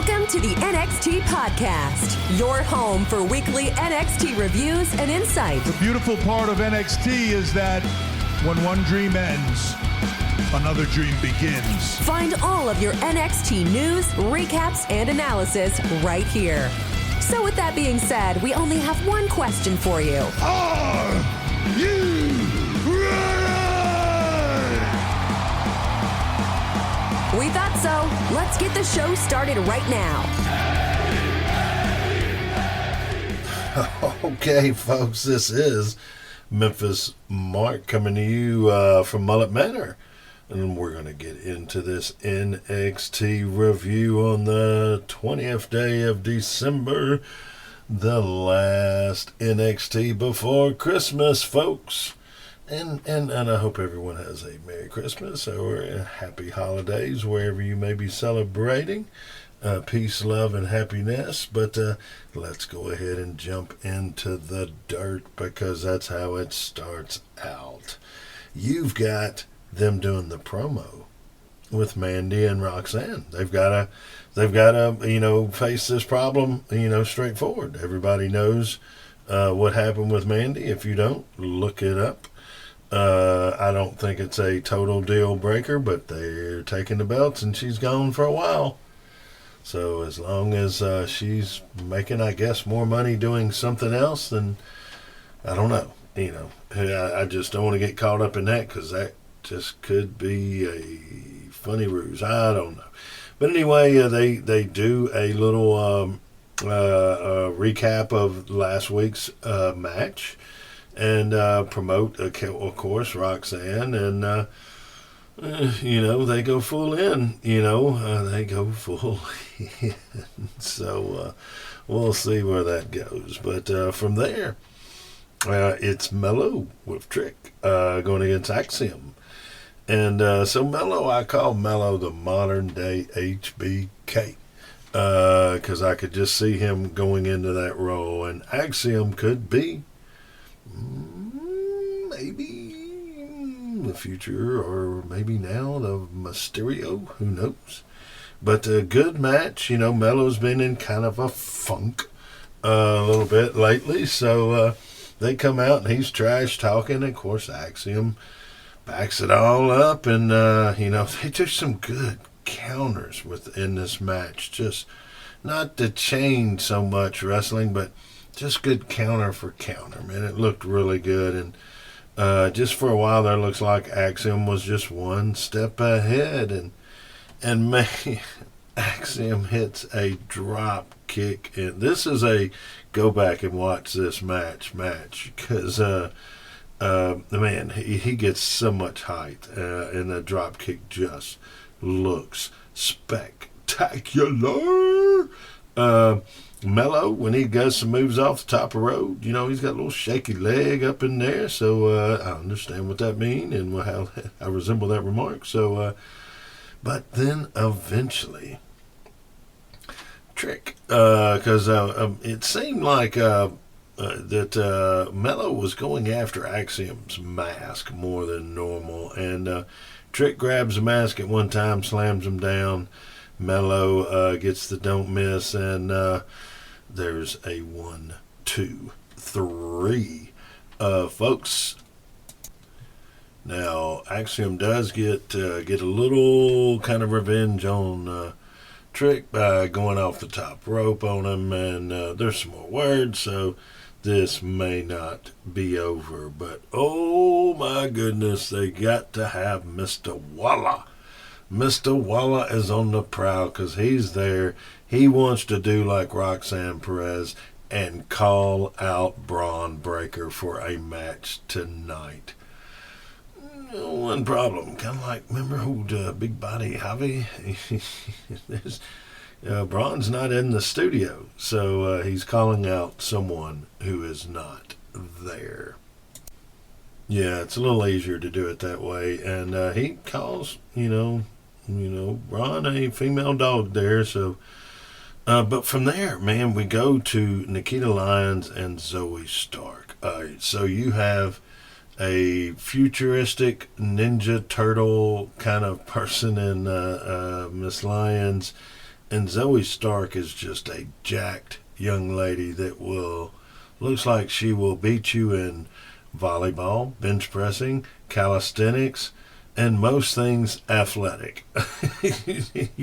Welcome to the NXT Podcast, your home for weekly NXT reviews and insight. The beautiful part of NXT is that when one dream ends, another dream begins. Find all of your NXT news, recaps, and analysis right here. So with that being said, we only have one question for you. Are you ready? We thought so. Let's get the show started right now. Okay, folks, this is Memphis Mark coming to you from Mullet Manor. And we're going to get into this NXT review on the 20th day of December, the last NXT before Christmas, folks. And I hope everyone has a Merry Christmas or a Happy Holidays wherever you may be celebrating. Peace, love, and happiness. But let's go ahead and jump into the dirt because that's how it starts out. You've got them doing the promo with Mandy and Roxanne. They've got to face this problem, straightforward. Everybody knows what happened with Mandy. If you don't, look it up. I don't think it's a total deal breaker, but they're taking the belts and she's gone for a while. So as long as she's making, I guess, more money doing something else, then I don't know. I just don't want to get caught up in that because that just could be a funny ruse. I don't know. But anyway, they do a little recap of last week's match and promote, of course, Roxanne. And, they go full in. They go full in. So we'll see where that goes. But from there, it's Mello with Trick going against Axiom. And so Mello, I call Mello the modern day HBK because I could just see him going into that role. And Axiom could be maybe the future or maybe now the Mysterio. Who knows? But a good match. Mello's been in kind of a funk a little bit lately. So they come out and he's trash talking. Of course, Axiom backs it all up, and they took some good counters within this match. Just not to change so much wrestling, but just good counter for counter, man. It looked really good, and just for a while there, looks like Axiom was just one step ahead, and man, Axiom hits a drop kick, and this is a go back and watch this match because man, he gets so much height, and the drop kick just looks spectacular. Mello, when he does some moves off the top of the road, he's got a little shaky leg up in there, so I understand what that means and how I resemble that remark. So, but then eventually, Trick, because it seemed like that Mello was going after Axiom's mask more than normal, and Trick grabs the mask at one time, slams him down. Mello gets the don't miss, and there's a 1, 2, 3, folks. Now Axiom does get a little kind of revenge on Trick by going off the top rope on him, and there's some more words, so this may not be over, but oh my goodness, they got to have Mr. Walla. Mr. Walla is on the prowl because he's there. He wants to do like Roxanne Perez and call out Bron Breakker for a match tonight. One problem, kind of like, remember old Big Body Javi? Bron's not in the studio, so he's calling out someone who is not there. Yeah, it's a little easier to do it that way, and he calls, Bron a female dog there, so, but from there, man, we go to Nikita Lyons and Zoe Stark. So you have a futuristic Ninja Turtle kind of person in Miss Lyons, And Zoe Stark is just a jacked young lady that looks like she will beat you in volleyball, bench pressing, calisthenics, and most things athletic.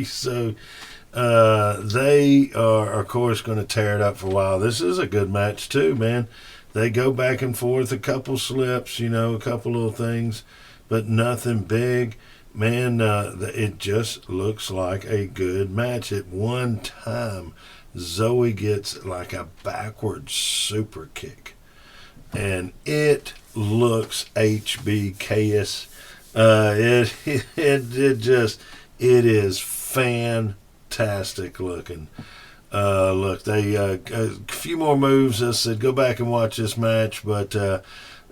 So they are, of course, going to tear it up for a while. This is a good match, too, man. They go back and forth, a couple slips, a couple little things, but nothing big. Man, it just looks like a good match. At one time, Zoe gets like a backwards super kick, and it looks HBKS. It is fantastic looking. Look, they a few more moves. I said go back and watch this match, but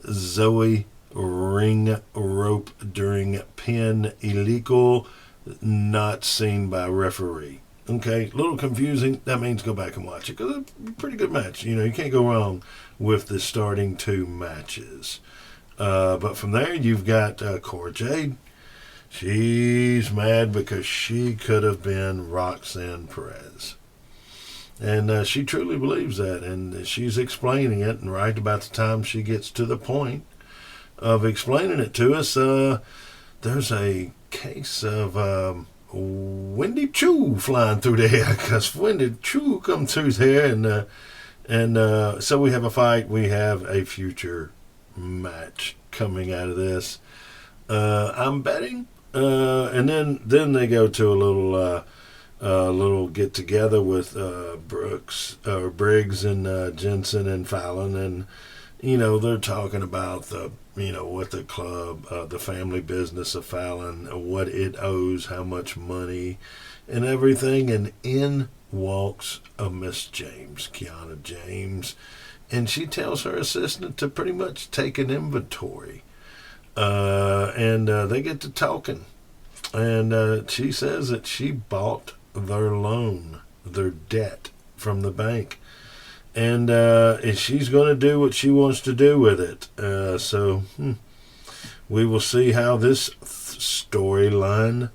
Zoe ring rope during pin illegal, not seen by referee. Okay, a little confusing. That means go back and watch it because it's a pretty good match. You can't go wrong with the starting two matches. But from there, you've got Cora Jade. She's mad because she could have been Roxanne Perez. And she truly believes that. And she's explaining it. And right about the time she gets to the point of explaining it to us, there's a case of Wendy Choo flying through there. Because Wendy Choo come through there. And so we have a fight. We have a future match coming out of this. I'm betting, and then they go to a little get together with Briggs and Jensen and Fallon, and they're talking about what the club, the family business of Fallon, what it owes, how much money, and everything. And in walks a Miss James, Kiana James. And she tells her assistant to pretty much take an inventory. And they get to talking. And she says that she bought their loan, their debt from the bank. And she's going to do what she wants to do with it. So we will see how this storyline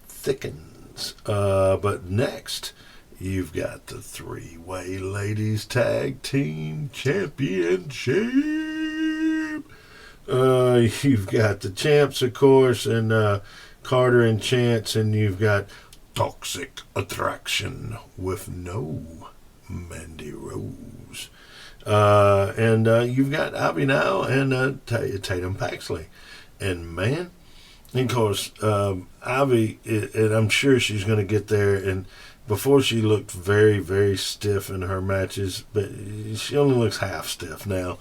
thickens. But next, you've got the three-way ladies tag team championship. You've got the champs, of course, and Carter and Chance, and you've got Toxic Attraction with no Mandy Rose. And you've got Ivy now and Tatum Paxley. And man, and of course, Ivy, and I'm sure she's going to get there, and before she looked very, very stiff in her matches, but she only looks half stiff now.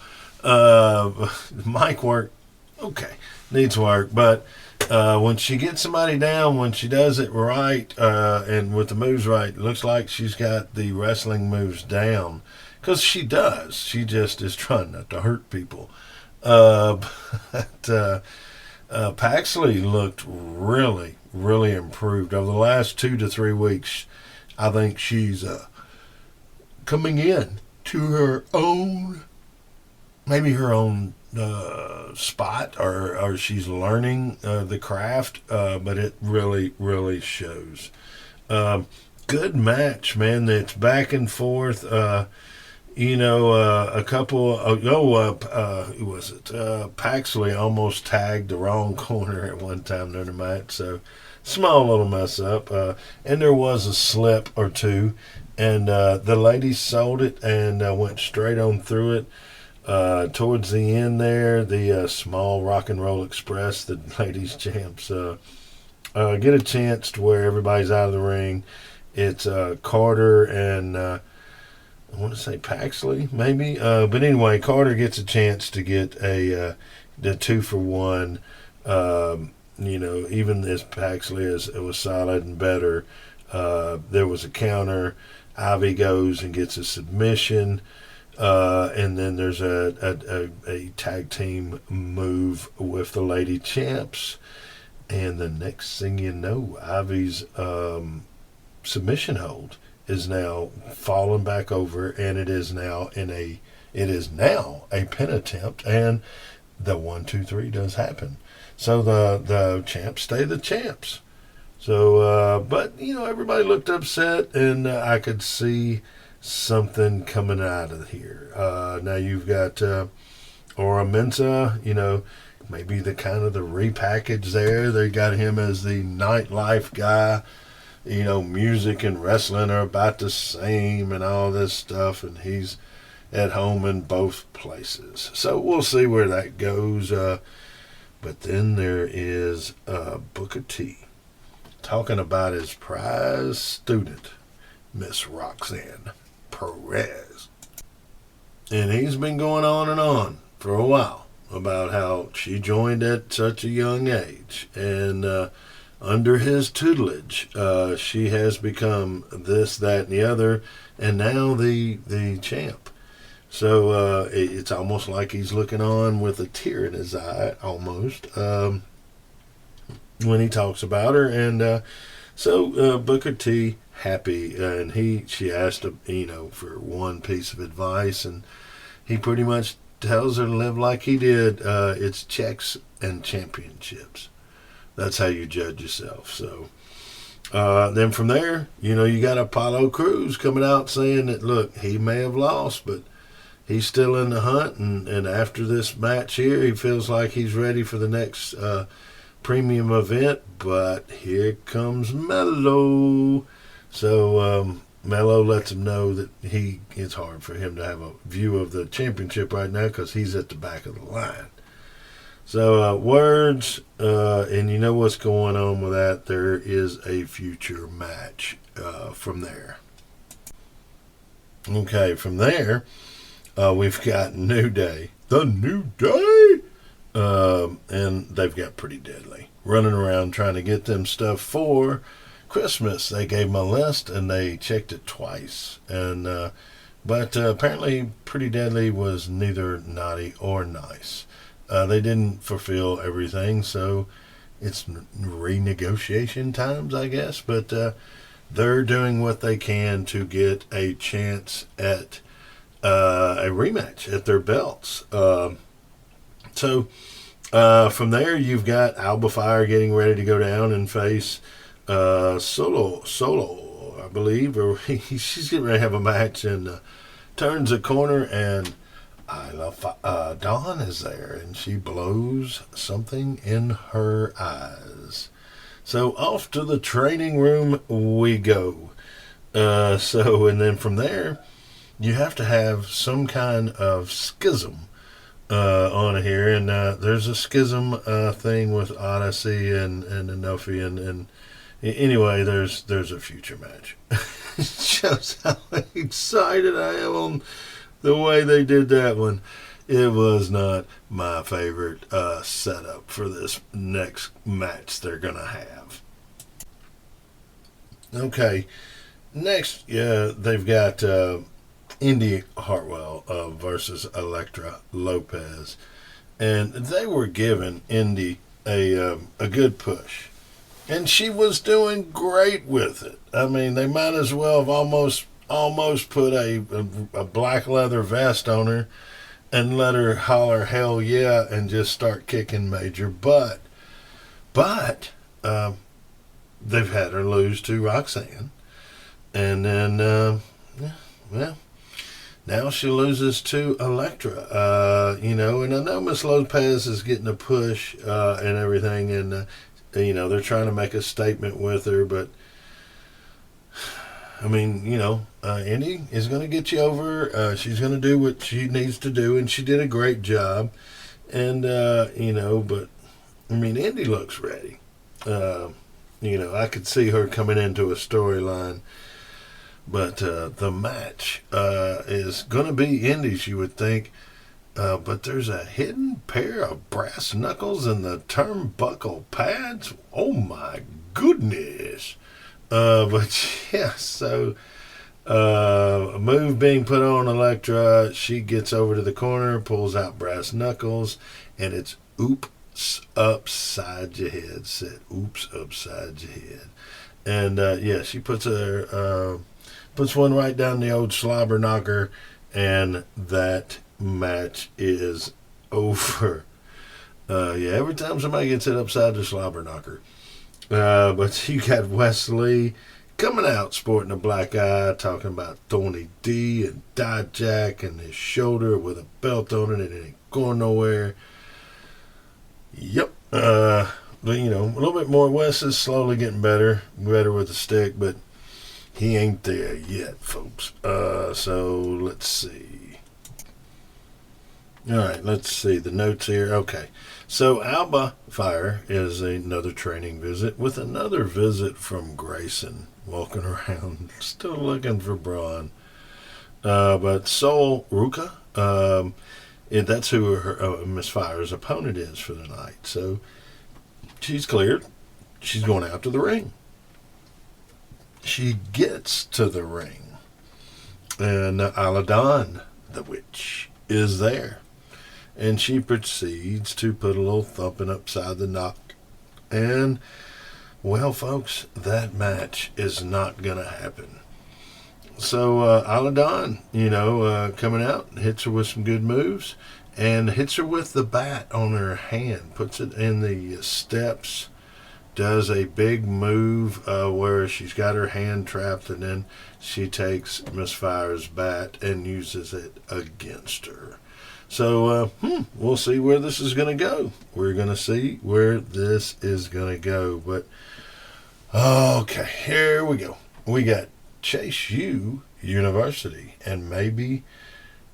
Mic work, okay, needs work, but when she gets somebody down, when she does it right, and with the moves right, it looks like she's got the wrestling moves down, because she does. She just is trying not to hurt people. But Paxley looked really, really improved over the last 2 to 3 weeks. I think she's coming in to her own, maybe her own spot, or she's learning the craft, but it really, really shows. Good match, man. It's back and forth. A couple, who was it? Paxley almost tagged the wrong corner at one time during the match, so small little mess up, and there was a slip or two, and the ladies sold it and went straight on through it. Towards the end there, the small Rock and Roll Express, the ladies champs, get a chance to where everybody's out of the ring. It's Carter and I want to say Paxley, maybe, but anyway, Carter gets a chance to get the 2-for-1. Even as Paxley it was solid and better. There was a counter. Ivy goes and gets a submission. And then there's a tag team move with the lady champs. And the next thing you know, Ivy's submission hold is now falling back over, and it is now a pin attempt, and the 1, 2, 3 does happen. So the champs stay the champs. So, but everybody looked upset, and I could see something coming out of here. Now you've got Ora Mensa, maybe the kind of the repackage there. They got him as the nightlife guy. Music and wrestling are about the same and all this stuff, and he's at home in both places. So we'll see where that goes. But then there is Booker T talking about his prize student, Miss Roxanne Perez. And he's been going on and on for a while about how she joined at such a young age. And under his tutelage, she has become this, that, and the other, and now the champ. So it's almost like he's looking on with a tear in his eye, almost, when he talks about her. And so Booker T happy, and she asked him, for one piece of advice, and he pretty much tells her to live like he did. It's checks and championships. That's how you judge yourself. So then from there, you got Apollo Crews coming out saying that, look, he may have lost, but he's still in the hunt, and after this match here, he feels like he's ready for the next premium event. But here comes Mello. So Mello lets him know that it's hard for him to have a view of the championship right now because he's at the back of the line. So words, and you know what's going on with that. There is a future match from there. Okay, from there, we've got New Day. The New Day! And they've got Pretty Deadly running around trying to get them stuff for Christmas. They gave them a list, and they checked it twice. But apparently Pretty Deadly was neither naughty or nice. They didn't fulfill everything, so it's renegotiation times, I guess. But they're doing what they can to get a chance at a rematch at their belts. So from there, you've got Alba Fire getting ready to go down and face Solo, I believe, or she's getting ready to have a match, and turns a corner, and Dawn is there, and she blows something in her eyes. So off to the training room we go. And then from there, you have to have some kind of schism on here, and there's a schism thing with Odyssey and Inofi, and anyway, there's a future match. It shows how excited I am on the way they did that one. It was not my favorite setup for this next match they're going to have. Okay, next, they've got Indy Hartwell versus Elektra Lopez. And they were giving Indy a good push. And she was doing great with it. I mean, they might as well have almost put a black leather vest on her and let her holler hell yeah and just start kicking major butt. But they've had her lose to Roxanne. And then, now she loses to Elektra. And I know Miss Lopez is getting a push and everything, and they're trying to make a statement with her, but I mean, Indy is going to get you over. She's going to do what she needs to do, and she did a great job. And, but, I mean, Indy looks ready. I could see her coming into a storyline. But the match is going to be Indy's, you would think. But there's a hidden pair of brass knuckles in the turnbuckle pads. Oh, my goodness. But, yeah, so a move being put on Elektra. She gets over to the corner, pulls out brass knuckles, and it's oops upside your head. Said oops upside your head. And, she puts one right down the old slobber knocker, and that match is over. Every time somebody gets hit upside the slobber knocker, But you got Wesley coming out sporting a black eye, talking about Thorny D and Dijak and his shoulder with a belt on it and it ain't going nowhere. Yep. But, a little bit more. Wes is slowly getting better with the stick, but he ain't there yet, folks. So let's see. All right, let's see the notes here. Okay. So Alba Fire is another training visit with another visit from Grayson, walking around, still looking for Bron. But Sol Ruka, that's who her Miss Fire's opponent is for the night. So she's cleared. She's going out to the ring. She gets to the ring, and Aladdin, the witch, is there. And she proceeds to put a little thumping upside the knock. And, well, folks, that match is not going to happen. So, Aladdin, coming out, hits her with some good moves, and hits her with the bat on her hand, puts it in the steps, does a big move where she's got her hand trapped, and then she takes Miss Fire's bat and uses it against her. So, we'll see where this is going to go. We're going to see where this is going to go. But, okay, here we go. We got Chase U University, and maybe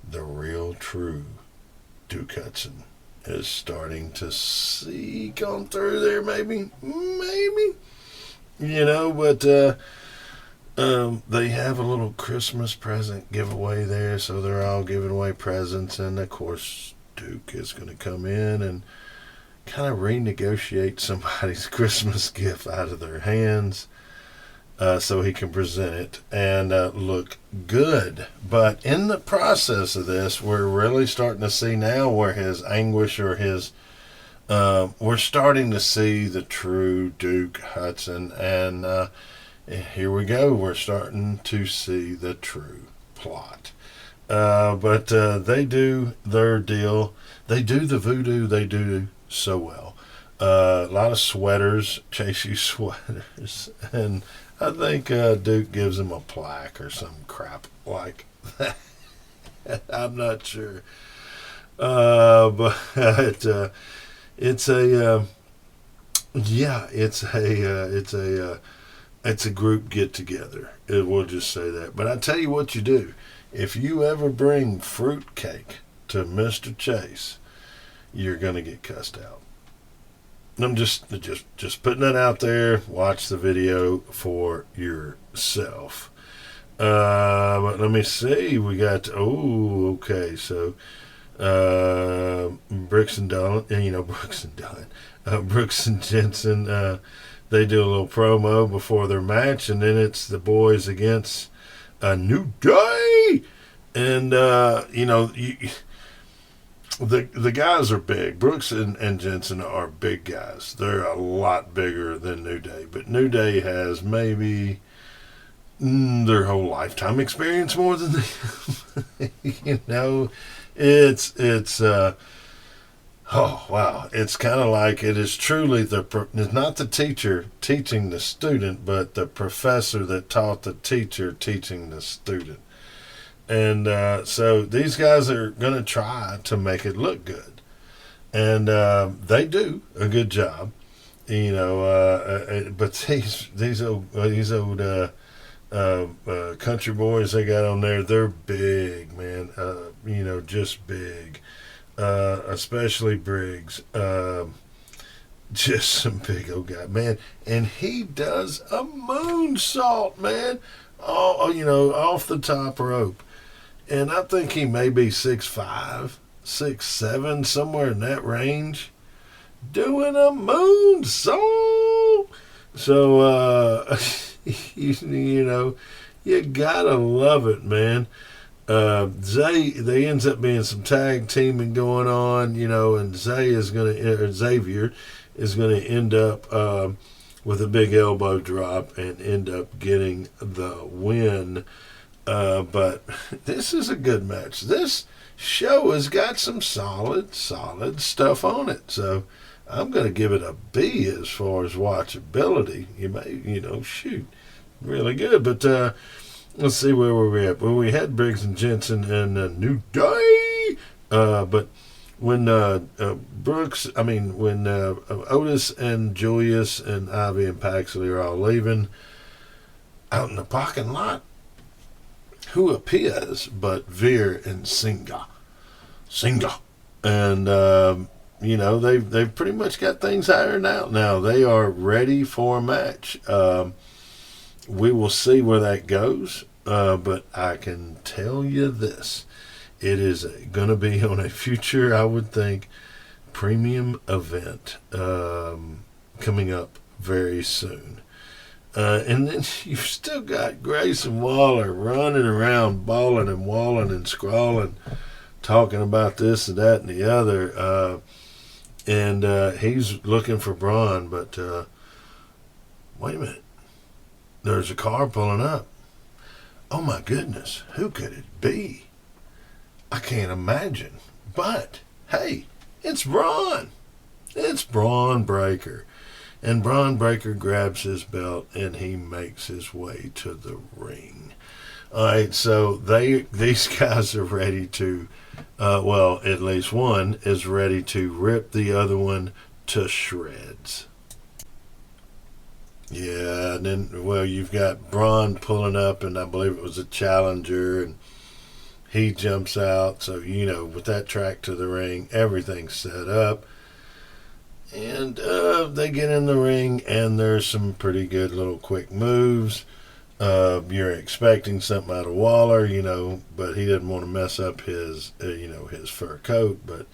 the real true Duke Hudson is starting to come through there, maybe. But they have a little Christmas present giveaway there, so they're all giving away presents, and of course Duke is going to come in and kind of renegotiate somebody's Christmas gift out of their hands so he can present it and look good. But in the process of this, we're really starting to see now where his anguish or his we're starting to see the true Duke Hudson, and here we go. We're starting to see the true plot. But they do their deal. They do the voodoo. They do so well. A lot of sweaters, Chase U sweaters. And I think Duke gives him a plaque or some crap like that. I'm not sure. But it's a group get together. We'll just say that. But I tell you what you do. If you ever bring fruitcake to Mr. Chase, you're gonna get cussed out. I'm just putting that out there. Watch the video for yourself. But let me see. We got okay. So Brooks and Jensen. They do a little promo before their match, and then it's the boys against a New Day. And, the guys are big. Brooks and Jensen are big guys. They're a lot bigger than New Day. But New Day has maybe their whole lifetime experience more than them. It's oh, wow. It's kind of like it is truly it's not the teacher teaching the student, but the professor that taught the teacher teaching the student. And so these guys are going to try to make it look good. And they do a good job, but these old country boys they got on there, they're big, man, just big. Especially Briggs, just some big old guy, man. And he does a moonsault, man. Off the top rope. And I think he may be 6'5", 6'7", somewhere in that range, doing a moonsault. So, you gotta love it, man. They ends up being some tag teaming going on, and Xavier is gonna end up with a big elbow drop and end up getting the win. But this is a good match. This show has got some solid stuff on it. So I'm going to give it a B as far as watchability. Shoot, really good. But let's see where were we at. Well, we had Briggs and Jensen and New Day. But when Otis and Julius and Ivy and Paxley are all leaving out in the parking lot, who appears but Veer and Singa. And they've pretty much got things ironed out now. They are ready for a match. We will see where that goes, but I can tell you this: it is going to be on a future, I would think, premium event coming up very soon. And then you've still got Grayson Waller running around, bawling and walling and scrawling, talking about this and that and the other. And he's looking for Bron, but wait a minute. There's a car pulling up. Oh my goodness, who could it be? I can't imagine. But, hey, it's Bron. It's Bron Breakker. And Bron Breakker grabs his belt and he makes his way to the ring. All right, so these guys are ready to, at least one is ready to rip the other one to shreds. Yeah, and then, you've got Bron pulling up, and I believe it was a challenger, and he jumps out. So, with that track to the ring, everything's set up. And they get in the ring, and there's some pretty good little quick moves. You're expecting something out of Waller, but he didn't want to mess up his fur coat. But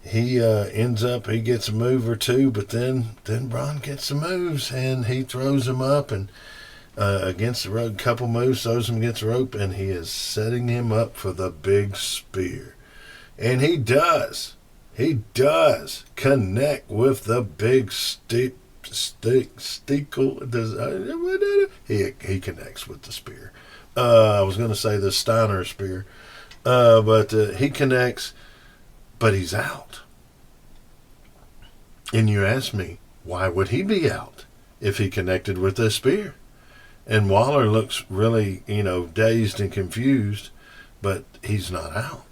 he ends up, he gets a move or two, but then Bron gets the moves, and he throws him up and against the rope, couple moves, throws him against the rope, and he is setting him up for the big spear. And he does connect with the big steeple. He connects with the spear. I was going to say the Steiner spear, but he connects, but he's out. And you ask me, why would he be out if he connected with the spear? And Waller looks really, dazed and confused, but he's not out.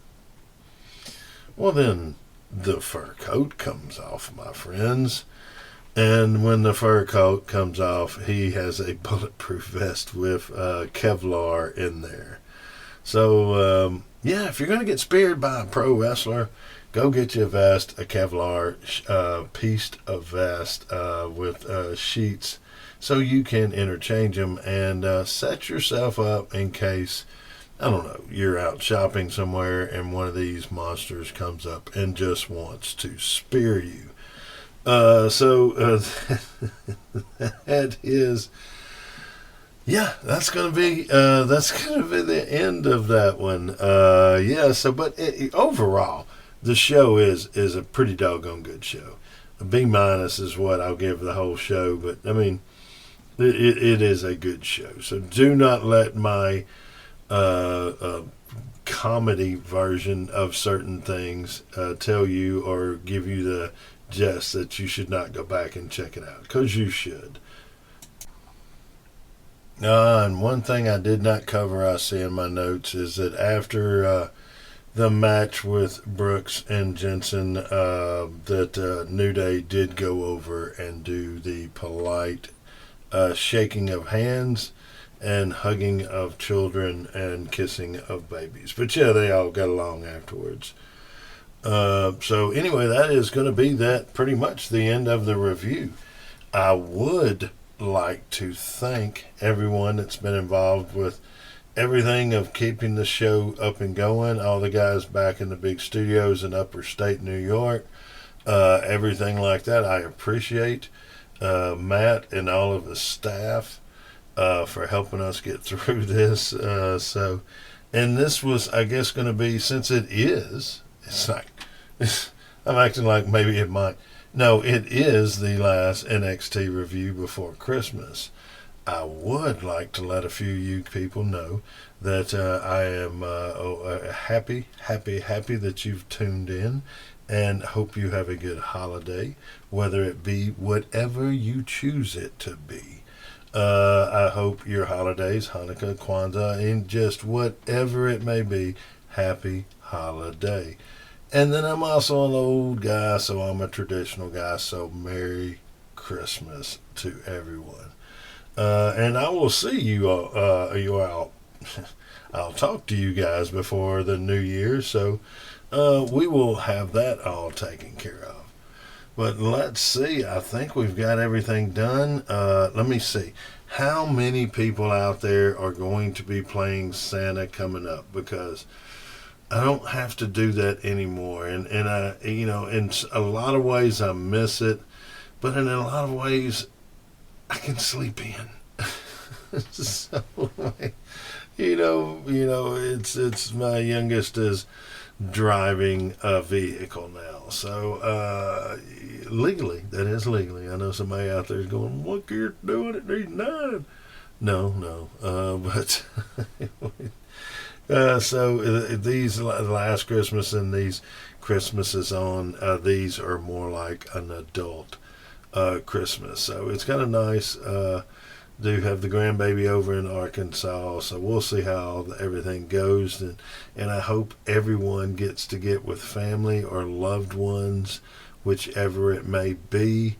Well, then the fur coat comes off, my friends. And when the fur coat comes off, he has a bulletproof vest with Kevlar in there. So, if you're going to get speared by a pro wrestler, go get you a vest, a Kevlar pieced a vest with sheets so you can interchange them and set yourself up in case, I don't know, you're out shopping somewhere and one of these monsters comes up and just wants to spear you. That is, that's gonna be the end of that one. Overall, the show is a pretty doggone good show. A B- is what I'll give the whole show, but I mean, it is a good show. So do not let my comedy version of certain things tell you or give you the jest that you should not go back and check it out, because you should. And one thing I did not cover, I see in my notes, is that after the match with Brooks and Jensen, that New Day did go over and do the polite shaking of hands and hugging of children and kissing of babies. But they all got along afterwards. So anyway, that is going to be pretty much the end of the review. I would like to thank everyone that's been involved with everything of keeping the show up and going. All the guys back in the big studios in upper state New York, everything like that. I appreciate Matt and all of the staff for helping us get through this. And this was, I guess, going to be, since it's like, I'm acting like maybe it might. No, it is the last NXT review before Christmas. I would like to let a few of you people know that I am happy that you've tuned in and hope you have a good holiday, whether it be whatever you choose it to be. I hope your holidays, Hanukkah, Kwanzaa, and just whatever it may be, happy holiday. And then I'm also an old guy, so I'm a traditional guy, so Merry Christmas to everyone. And I will see you all. I'll talk to you guys before the new year, so we will have that all taken care of. But let's see. I think we've got everything done. Let me see. How many people out there are going to be playing Santa coming up? Because I don't have to do that anymore. And I, in a lot of ways I miss it, but in a lot of ways I can sleep in. So, it's my youngest is driving a vehicle now. So, legally, that is legally. I know somebody out there is going, "What you're doing at these 9?" No. But so these last Christmas and these Christmases on, these are more like an adult Christmas. So it's kind of nice. Do have the grandbaby over in Arkansas, so we'll see how everything goes, and I hope everyone gets to get with family or loved ones, whichever it may be,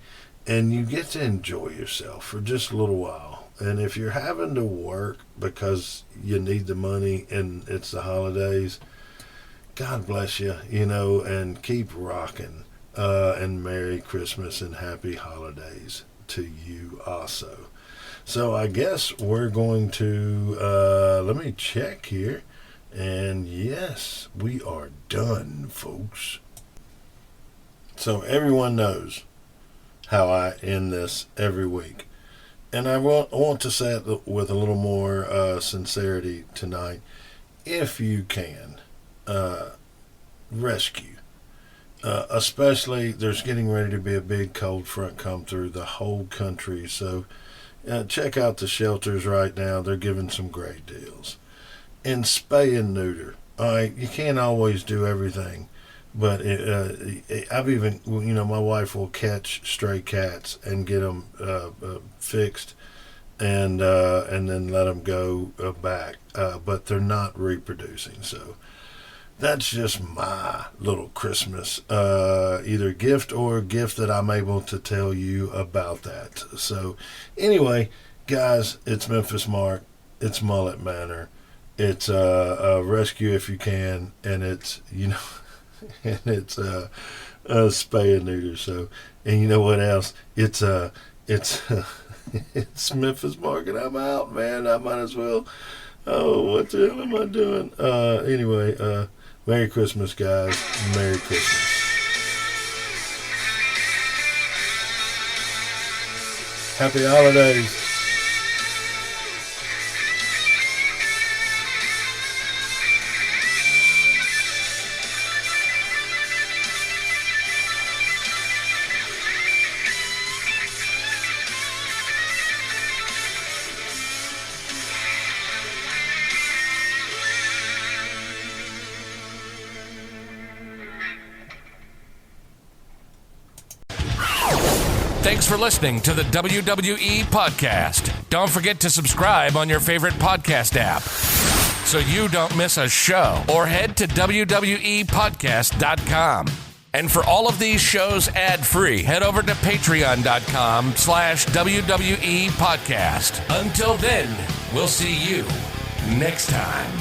and you get to enjoy yourself for just a little while. And if you're having to work because you need the money and it's the holidays, God bless you, and keep rocking, and Merry Christmas and Happy Holidays to you also. So I guess we're going to, let me check here. And yes, we are done, folks. So everyone knows how I end this every week. And I want to say it with a little more sincerity tonight. If you can, rescue. Especially, there's getting ready to be a big cold front come through the whole country. So check out the shelters right now. They're giving some great deals. And spay and neuter. All right, you can't always do everything, but I've even, my wife will catch stray cats and get them fixed, and then let them go back. But they're not reproducing, so that's just my little Christmas, either gift or gift that I'm able to tell you about that. So anyway, guys, it's Memphis Mark. It's Mullet Manor. It's a rescue if you can, and it's, and it's spay and neuter. So, and you know what else? It's it's Memphis Mark, and I'm out, man. I might as well. Oh, what the hell am I doing? Anyway, Merry Christmas, guys. Merry Christmas. Happy holidays. Thanks for listening to the WWE Podcast. Don't forget to subscribe on your favorite podcast app so you don't miss a show, or head to WWEpodcast.com. And for all of these shows ad-free, head over to patreon.com/WWE Podcast. Until then, we'll see you next time.